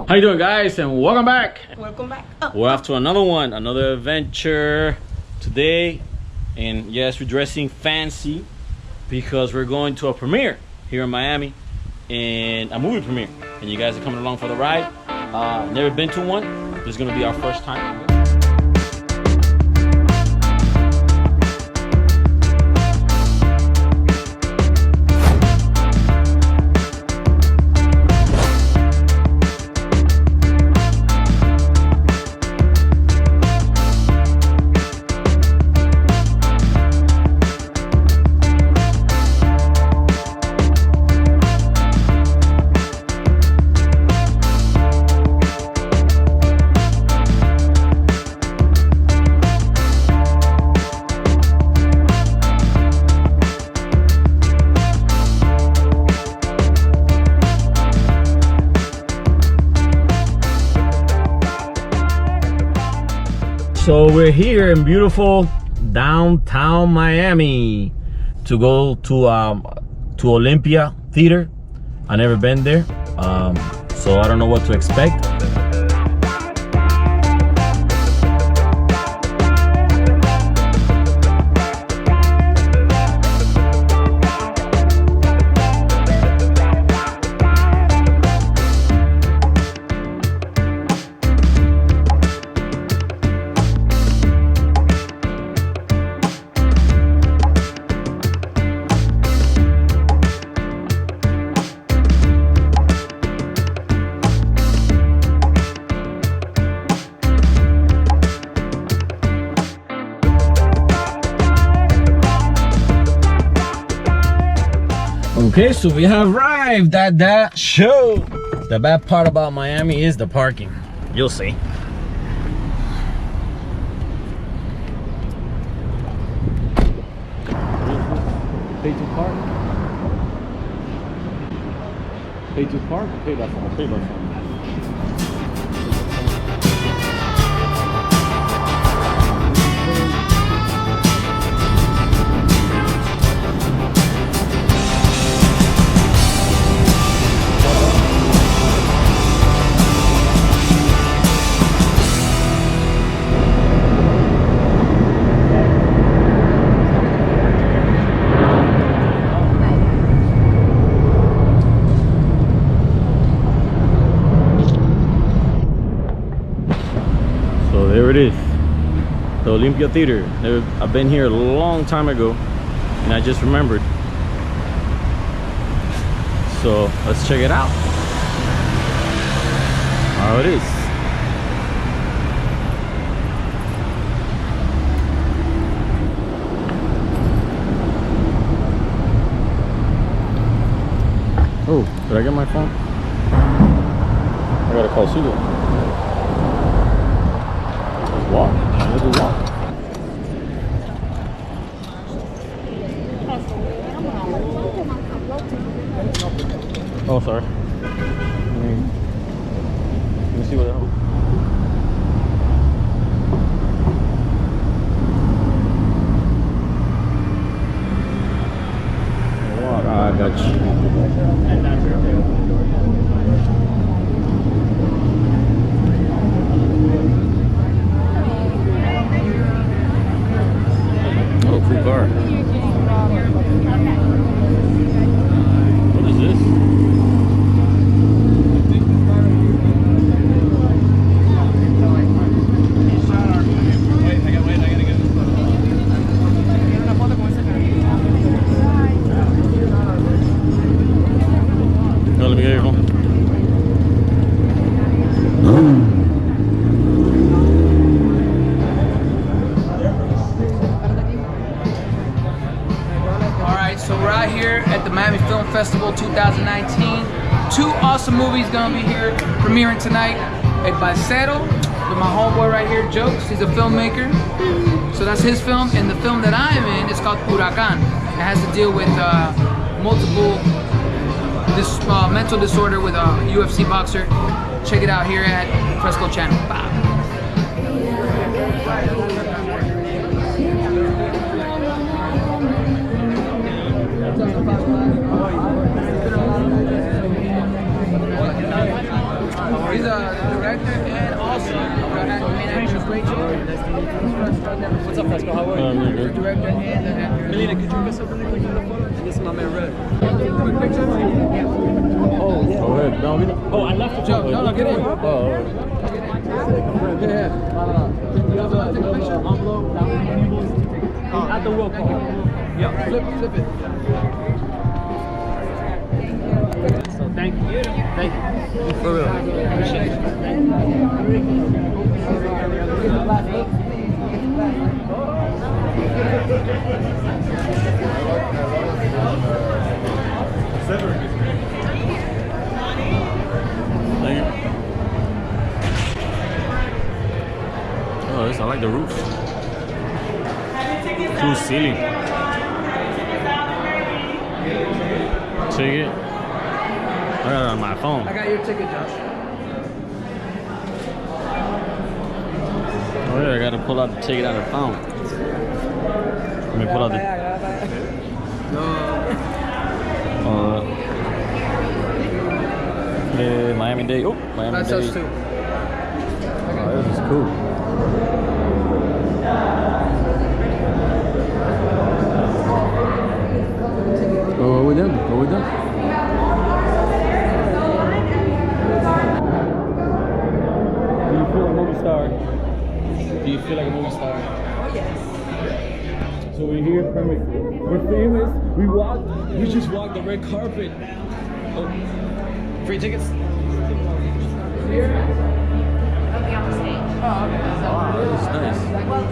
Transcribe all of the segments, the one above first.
How you doing, guys? And welcome back. Welcome back. We're off to another one, another adventure today. And yes, we're dressing fancy because we're going to a premiere here in Miami, and a movie premiere. And you guys are coming along for the ride. Never been to one. This is gonna be our first time. So we're here in beautiful downtown Miami to go to Olympia Theater. I've never been there, so I don't know what to expect. Okay, so we have arrived at that show. The bad part about Miami is the parking. You'll see. Pay to park? Pay to park? Pay by phone. Pay by phone. There it is, the Olympia Theater. I've been here a long time ago, and I just remembered. So let's check it out. How it is. Oh, did I get my phone? I gotta call Sugo. Walk. Let's walk. Oh, sorry. Let me see what else. What? I got you. Car. What is this? No, let me get your phone. At the Miami Film Festival 2019. Two awesome movies gonna be here premiering tonight at Balsero with my homeboy right here, Jokes. He's a filmmaker. So that's his film, and the film that I am in is called Huracan. It has to deal with multiple mental disorder with a UFC boxer. Check it out here at Fresco channel. Bye. He's a Melina, could you guys open the quick photo? And this is my man Red. Quick picture? Oh, yeah. Oh, wait, no, we don't. Oh, I left the Joe, no, get in. Oh, Yeah. You have an envelope down at the will call. Yeah. Flip it. So thank you. Thank you. For real. Appreciate it. Oh, this, I like the roof. Cool ceiling. Ticket. I got it on my phone. I got your ticket, Josh. Oh yeah, I gotta pull out the ticket out of the phone. Let me pull out the. Miami-Dade. Oh, That's Miami-Dade. us too. Oh, this is cool. Go with them. Go with them. Do you feel like a movie star? Do you feel like a movie star? Oh, yes. So we're here, we're famous. We just walked the red carpet. Oh, free tickets? It'll be on the stage. Oh, okay. Wow, this is nice. Well,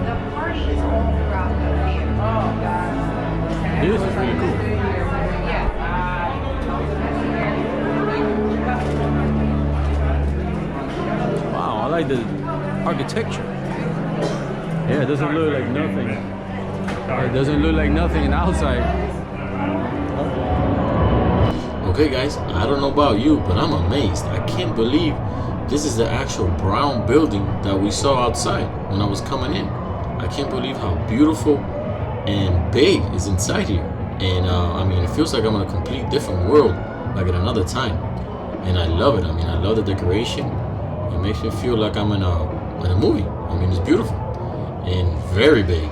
the party is all throughout the theater. Oh, God. This is really cool. Yeah. Wow, I like the architecture. Yeah, it doesn't look like nothing. It doesn't look like nothing outside. Okay guys, I don't know about you, but I'm amazed. I can't believe this is the actual brown building that we saw outside when I was coming in. I can't believe how beautiful and big is inside here. And I mean, it feels like I'm in a complete different world, like at another time. And I love it. I mean, I love the decoration. It makes me feel like I'm in a movie. I mean, it's beautiful and very big.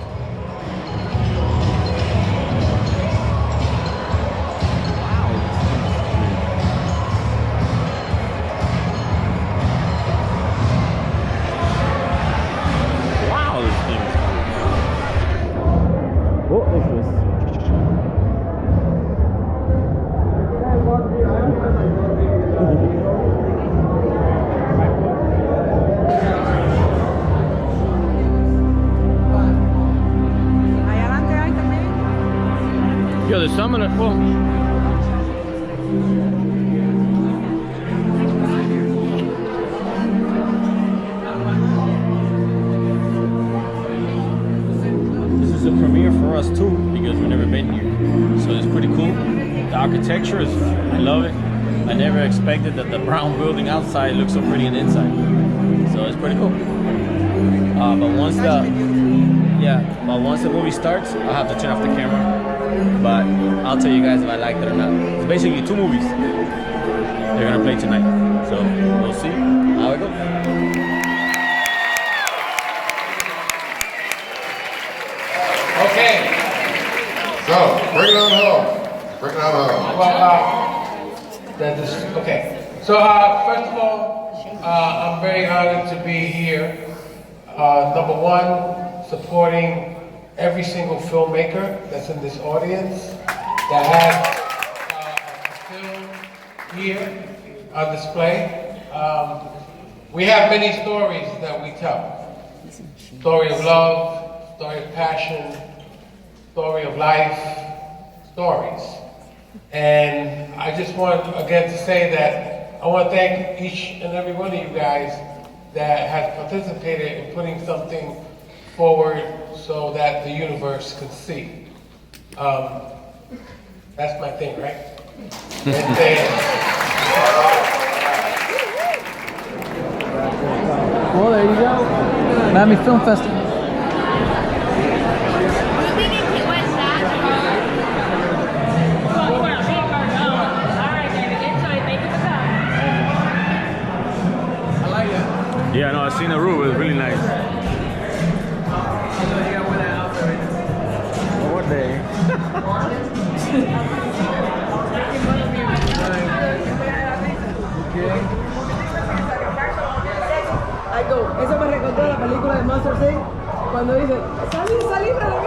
Yo, there's some in it. Whoa. This is a premiere for us too because we've never been here, so it's pretty cool. The architecture is, I love it. I never expected that the brown building outside looks so pretty on the inside, so it's pretty cool. But once the movie starts, I'll have to turn off the camera. But I'll tell you guys if I liked it or not. It's basically two movies they're gonna play tonight, so we'll see how it goes. Okay. So, bring it on home. Bring it on home. Well, okay. So, first of all, I'm very honored to be here. Number one, supporting every single filmmaker that's in this audience that has a film here on display. We have many stories that we tell. Story of love, story of passion, story of life, stories. And I just want again to say that I want to thank each and every one of you guys that has participated in putting something forward so that the universe can see. That's my thing, right? And then, well, there you go. Miami Film Festival. Yeah, no, I've seen the roof. It's really nice. You gotta wear that outfit right Cuando dice, salí,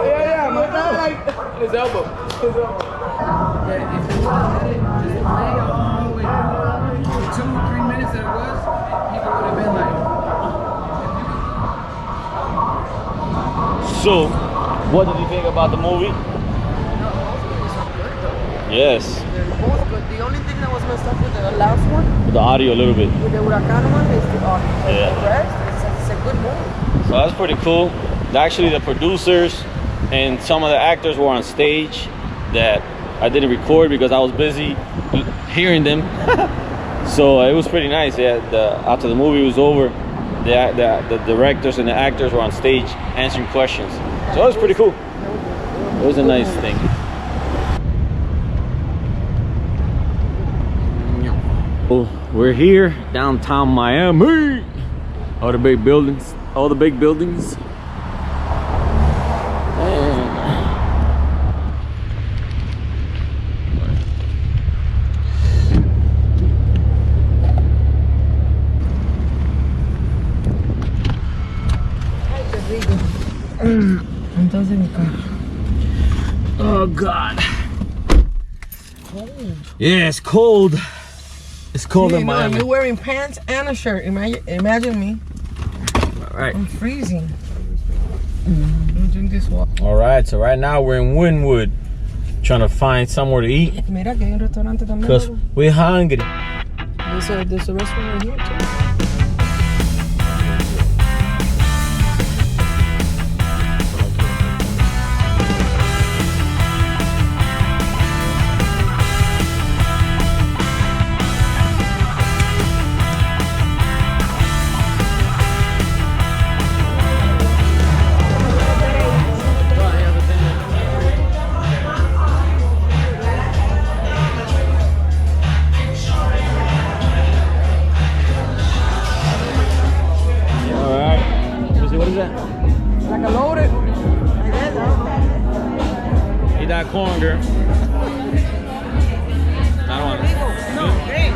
yeah, like, His elbow. Yeah, if it was let it just lay all the way down, 2-3 minutes that it was, people would have been like. So, what did you think about the movie? Yes. they're both good. The only thing that was messed up with the last one, The audio a little bit. with the Huracan one, is the audio. Yeah. The rest, it's a good movie. So that's pretty cool. Actually, the producers and some of the actors were on stage that I didn't record because I was busy hearing them. So it was pretty nice. Yeah, after the movie was over, the directors and the actors were on stage answering questions. So it was pretty cool. It was a nice thing. Well, we're here downtown Miami. All the big buildings. Entonces mi carro. Oh God. Yeah, it's cold. It's cold in Miami. You're wearing pants and a shirt. Imagine me. All right. I'm freezing. Let me drink this water. All right. So right now we're in Wynwood, trying to find somewhere to eat Mira que hay un restaurante también. because we're hungry. There's a restaurant right here too. What is that? Like a loaded. I guess, I don't know. Eat that corn, girl. I don't want it. No, hey,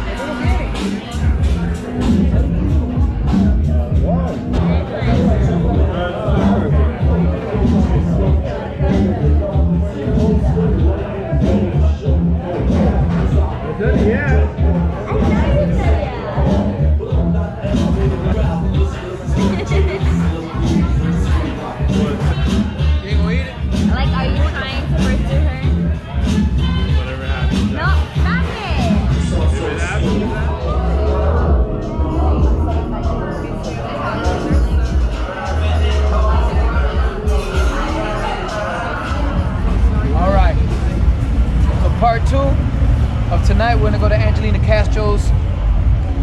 Like, are you trying to pursue her? Whatever happens. No, stop it! If it happens, All right. So part 2 of tonight, we're gonna go to Angelina Castro's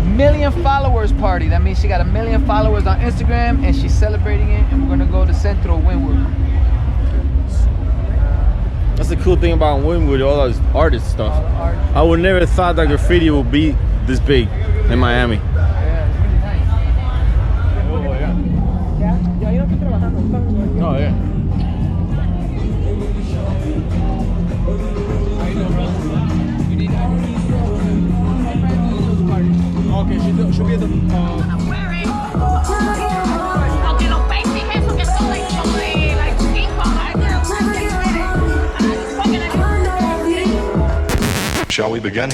million followers party. That means she got 1 million followers on Instagram and she's celebrating it, and we're gonna go to Central Wynwood. that's the cool thing about Wynwood, all those artist stuff. I would never thought that graffiti would be this big in Miami. Yeah, it's really nice. Oh yeah. ya yo no estoy trabajando. Oh yeah. Okay, she'll be at the. Aunque los pasties esos que son like ping pong. Shall we begin?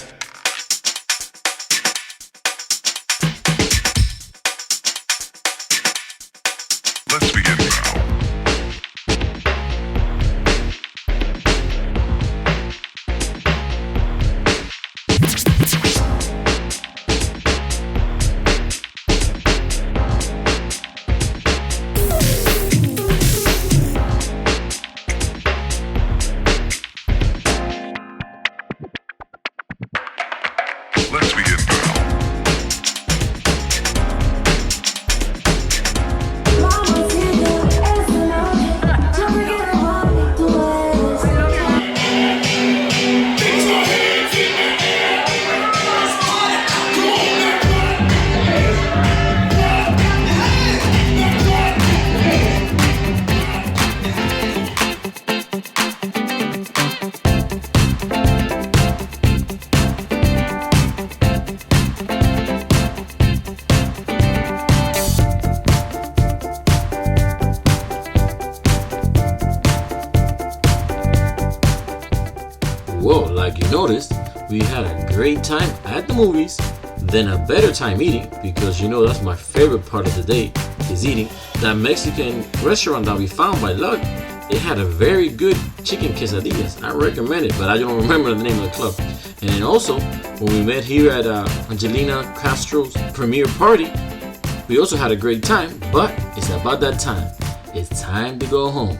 Let's begin now. Well, like you noticed, we had a great time at the movies, then a better time eating, because you know that's my favorite part of the day, is eating. That Mexican restaurant that we found by luck, it had a very good chicken quesadillas. I recommend it, but I don't remember the name of the club. And then also, when we met here at Angelina Castro's premiere party, we also had a great time, but it's about that time. It's time to go home.